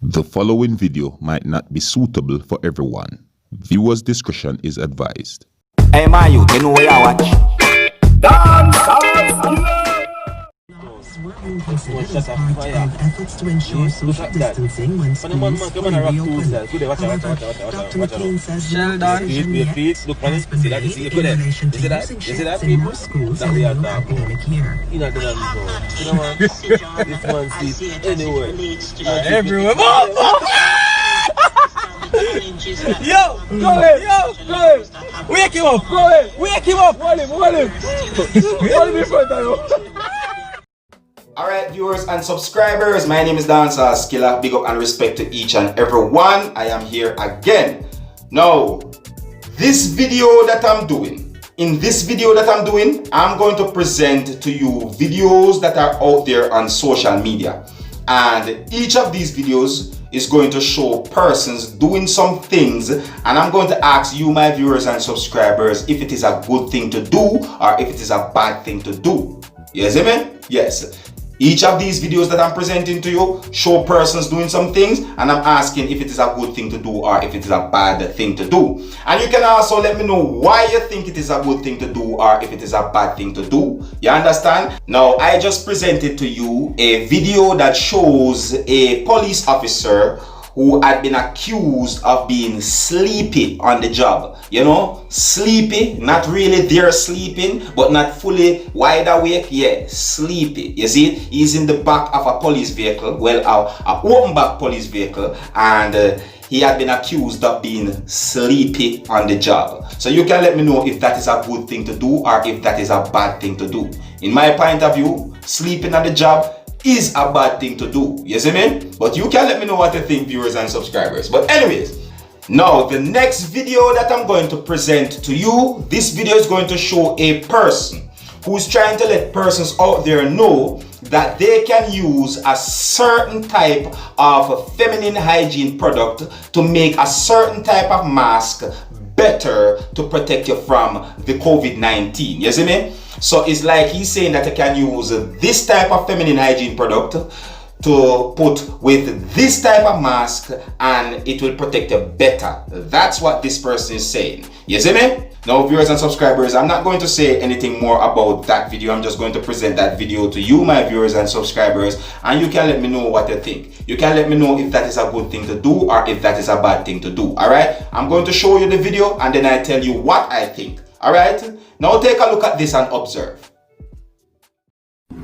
The following video might not be suitable for everyone. Viewers' discretion is advised. Hey, my youth, you know where I watch? Dancehall. Efforts to ensure social distancing when schools fully reopen. However, Dr. McCain says no decision yet has been made in relation to using shifts in most schools in the new academic year. This man sleep anywhere. Everywhere. Yo, go ahead. Wake him up, go ahead. Wake him up, hold him. Hold him in front of you. Alright, viewers and subscribers, my name is Seriousskilla. Big up and respect to each and every one. I am here again. Now, this video that I'm doing, I'm going to present to you videos that are out there on social media. And each of these videos is going to show persons doing some things, and I'm going to ask you, my viewers and subscribers, if it is a good thing to do or if it is a bad thing to do. Yes, amen? Yes. Each of these videos that I'm presenting to you show persons doing some things, and I'm asking if it is a good thing to do or if it is a bad thing to do. And you can also let me know why you think it is a good thing to do or if it is a bad thing to do. You understand? Now, I just presented to you a video that shows a police officer who had been accused of being sleepy on the job. You know, sleepy, not really there sleeping, but not fully wide awake. Yeah, sleepy. You see, he's in the back of a police vehicle, well, a open back police vehicle, and he had been accused of being sleepy on the job. So you can let me know if that is a good thing to do or if that is a bad thing to do. In my point of view, sleeping on the job is a bad thing to do. You see me? But you can let me know what you think, viewers and subscribers. But anyways, now the next video that I'm going to present to you, this video is going to show a person who's trying to let persons out there know that they can use a certain type of feminine hygiene product to make a certain type of mask better to protect you from the COVID-19. You see me? So it's like he's saying that you can use this type of feminine hygiene product to put with this type of mask and it will protect you better. That's what this person is saying. You see me? Now, viewers and subscribers, I'm not going to say anything more about that video. I'm just going to present that video to you, my viewers and subscribers, and you can let me know what you think. You can let me know if that is a good thing to do or if that is a bad thing to do. Alright? I'm going to show you the video and then I tell you what I think. Alright? Now take a look at this and observe.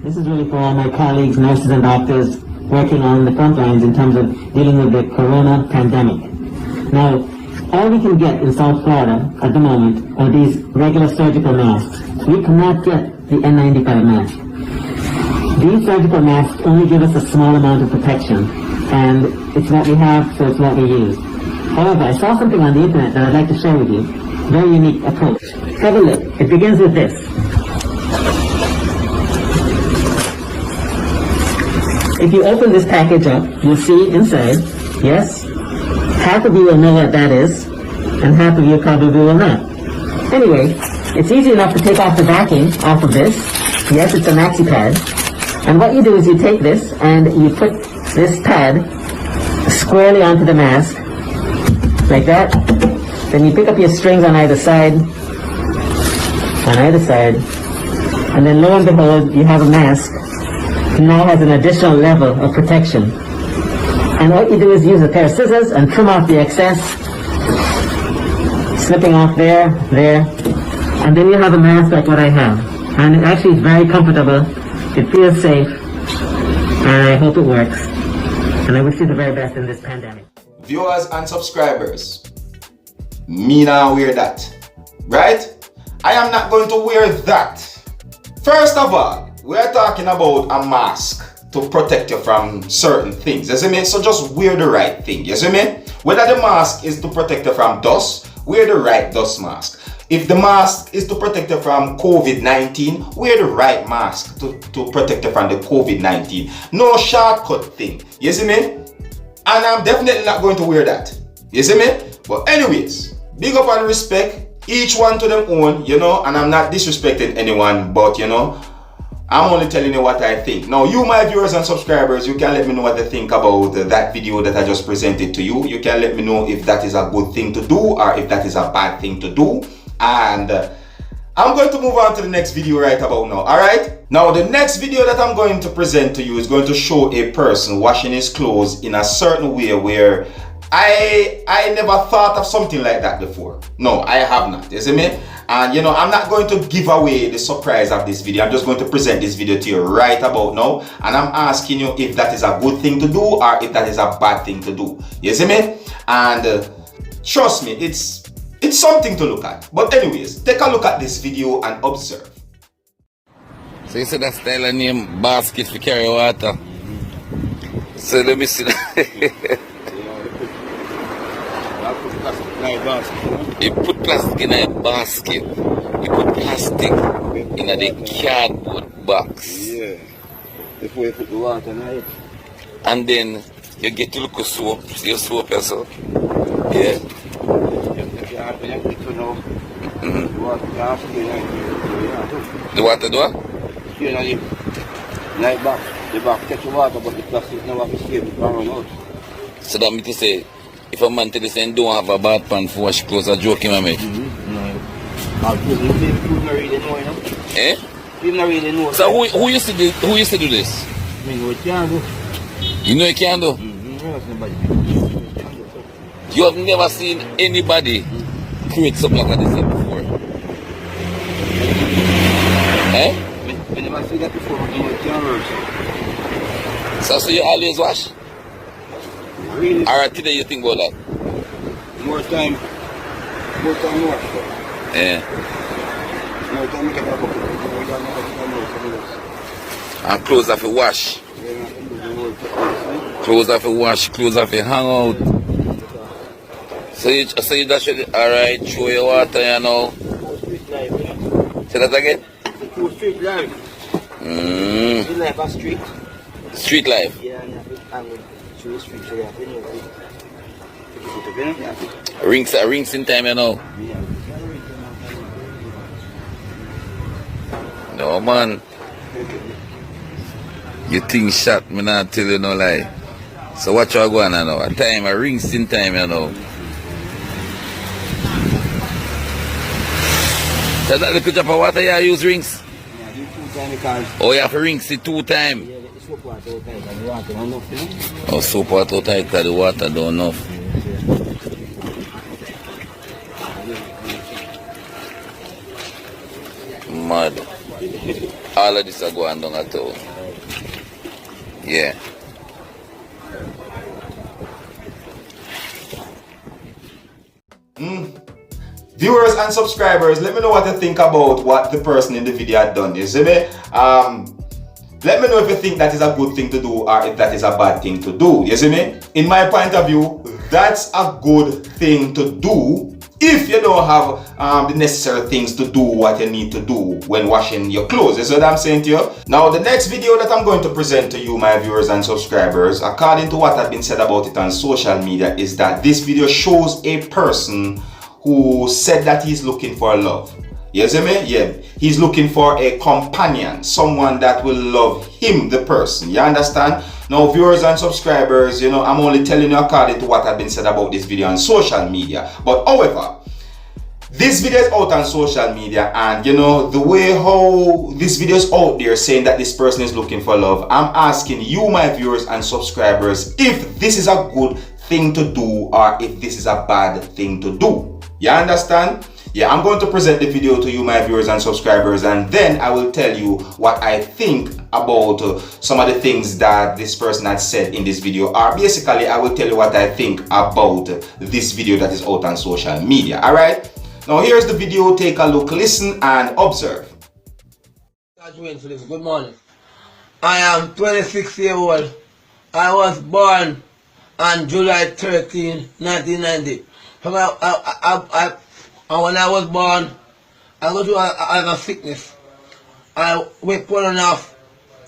This is really for all my colleagues, nurses and doctors working on the front lines in terms of dealing with the corona pandemic. Now, all we can get in South Florida at the moment are these regular surgical masks. We cannot get the N95 mask. These surgical masks only give us a small amount of protection, and it's what we have, so it's what we use. However, I saw something on the internet that I'd like to share with you. Very unique approach. Have a look. It begins with this. If you open this package up, you'll see inside, yes, half of you will know what that is, and half of you probably will not. Anyway, it's easy enough to take off the backing off of this. Yes, it's a maxi pad. And what you do is you take this and you put this pad squarely onto the mask, like that. Then you pick up your strings on either side, and then lo and behold, you have a mask that now has an additional level of protection. And what you do is use a pair of scissors and trim off the excess, slipping off there, and then you have a mask like what I have. And it actually is very comfortable, it feels safe, and I hope it works. And I wish you the very best in this pandemic. Viewers and subscribers, me now wear that, right? I am not going to wear that. First of all, we are talking about a mask to protect you from certain things, you see me? So just wear the right thing, you see me? Whether the mask is to protect you from dust, wear the right dust mask. If the mask is to protect you from COVID-19, wear the right mask to protect you from the COVID-19. No shortcut thing, you see me? And I'm definitely not going to wear that, you see me? But anyways, big up and respect, each one to them own, you know, and I'm not disrespecting anyone, but you know, I'm only telling you what I think. Now, you, my viewers and subscribers, you can let me know what you think about that video that I just presented to you. You can let me know if that is a good thing to do or if that is a bad thing to do. And I'm going to move on to the next video right about now, alright? Now, the next video that I'm going to present to you is going to show a person washing his clothes in a certain way where I never thought of something like that before. No, I have not, you see me? And you know, I'm not going to give away the surprise of this video. I'm just going to present this video to you right about now. And I'm asking you if that is a good thing to do or if that is a bad thing to do. You see me? And trust me, it's something to look at. But anyways, take a look at this video and observe. So you said that style of name basket for carry water. So let me see that. You put plastic in a basket. You put plastic in a cardboard box. Yeah. Before you put the water in it. And then you get to look at soap. See your soap yourself? Yeah. The water do what? You know, like back, the back catch the water, but the plastic never escape, it run out. So that means to say, if a man tell you say don't have a bath pan for wash clothes, a joke him a make. No. People don't really know, you know. Eh? People don't really know. So who used to do this? I mean, what can do? You know you can do? You have never seen anybody create something like this before. Eh? I never see that before, but you know it can work. So you always wash? Really? Alright, today you think about that? More time wash. Yeah. More time you get a bucket. More time you get a bucket. And clothes have to wash. Clothes have to wash, clothes have to hang out. So you just should, alright, show your water, you know. Say that again? Street life. Street life a street. Street life? Yeah, through the street, so you have to know. Rings in time, you know. No, man. You think shot, me not tell you no lie. So what you going on now? A time, a rings in time, you know. So that little drop of water you use rings? Yeah, do 2 times because... Oh, you have to rinse it 2 times? Yeah, the soap water out tight and the water don't enough, you know? Oh, soap water out tight because the water don't enough. Mad. All of this are going down at all. Yeah. Viewers and subscribers, let me know what you think about what the person in the video had done. You see me? Let me know if you think that is a good thing to do or if that is a bad thing to do. You see me? In my point of view, that's a good thing to do if you don't have the necessary things to do what you need to do when washing your clothes. You see what I'm saying to you? Now, the next video that I'm going to present to you, my viewers and subscribers, according to what has been said about it on social media, is that this video shows a person who said that he's looking for love. You see me? Yeah. He's looking for a companion, someone that will love him, the person. You understand? Now, viewers and subscribers, you know, I'm only telling you according to what has been said about this video on social media. But however, this video is out on social media, and you know, the way how this video is out there saying that this person is looking for love, I'm asking you, my viewers and subscribers, if this is a good thing to do or if this is a bad thing to do. You understand? Yeah, I'm going to present the video to you, my viewers and subscribers, and then I will tell you what I think about some of the things that this person had said in this video, or basically I will tell you what I think about this video that is out on social media. Alright? Now here's the video. Take a look, listen and observe. Good morning. I am 26 years old. I was born on July 13, 1990. And when I was born, I go through a sickness. I went poor enough.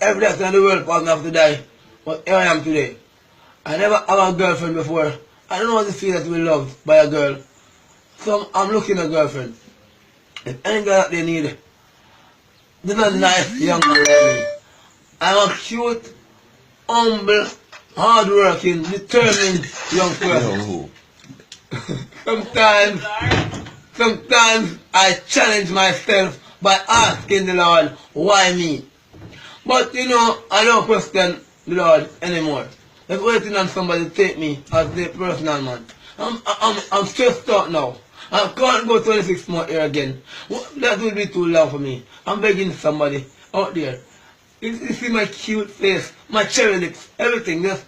Every day in the world was enough to die. But here I am today. I never had a girlfriend before. I don't know what it feels to be loved by a girl. So I'm looking at a girlfriend. If any girl that they need, They're not nice young man like me. I'm a cute, humble, hardworking, determined young person. Sometimes I challenge myself by asking the Lord, why me? But you know, I don't question the Lord anymore. I'm waiting on somebody to take me as their personal man. I'm stressed out now. I can't go 26 more years again. That would be too long for me. I'm begging somebody out there. You see my cute face, my cherry lips, everything. Just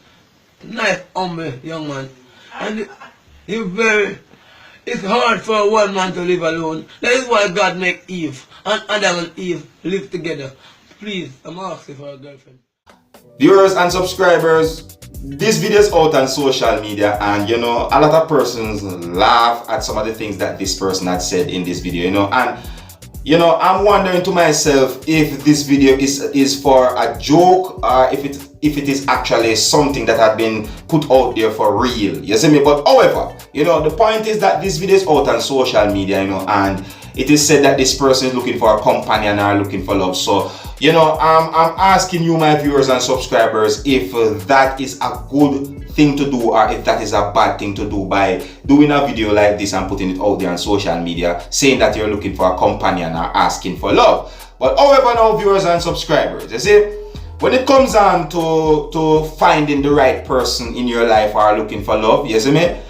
nice, humble young man. And it's hard for one man to live alone. That is why God make Eve. And Adam and Eve live together. Please, I'm asking for a girlfriend. Viewers and subscribers, this video is out on social media, and you know, a lot of persons laugh at some of the things that this person had said in this video, you know, and you know, I'm wondering to myself if this video is for a joke or if it is actually something that had been put out there for real. You see me? But however, you know, the point is that this video is out on social media, you know, and it is said that this person is looking for a companion or looking for love. So, you know, I'm asking you, my viewers and subscribers, if that is a good thing to do or if that is a bad thing to do by doing a video like this and putting it out there on social media saying that you're looking for a companion or asking for love. But however, now, viewers and subscribers, you see, when it comes on to finding the right person in your life or looking for love, you see me,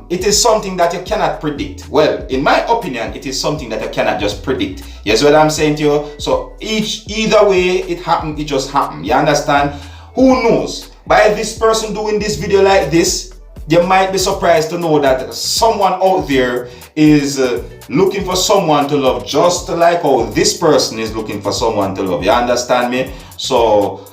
it is something that you cannot predict. Well, in my opinion, it is something that you cannot just predict. You see what I'm saying to you? So either way it happened, it just happened. You understand? Who knows? By this person doing this video like this, you might be surprised to know that someone out there is looking for someone to love, just like how this person is looking for someone to love. You understand me? So,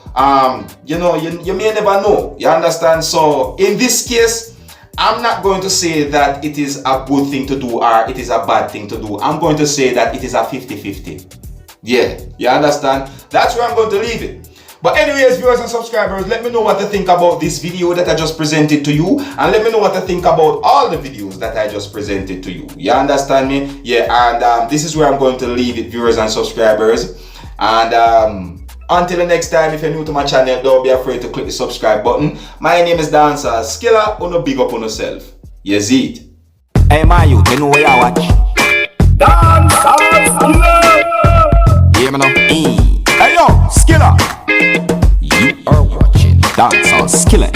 you know, you may never know. You understand? So, in this case, I'm not going to say that it is a good thing to do or it is a bad thing to do. I'm going to say that it is a 50-50. Yeah, you understand? That's where I'm going to leave it. But anyways, viewers and subscribers, let me know what you think about this video that I just presented to you, and let me know what you think about all the videos that I just presented to you. You understand me? Yeah, and this is where I'm going to leave it, viewers and subscribers. And until the next time, if you're new to my channel, don't be afraid to click the subscribe button. My name is Dancehall. Uno big up on yourself. Yes, it. Hey, my youth, you know where I watch? Dancehall. Yeah, man. Hey, yo, Skilla. You are watching Dancehall Skilla.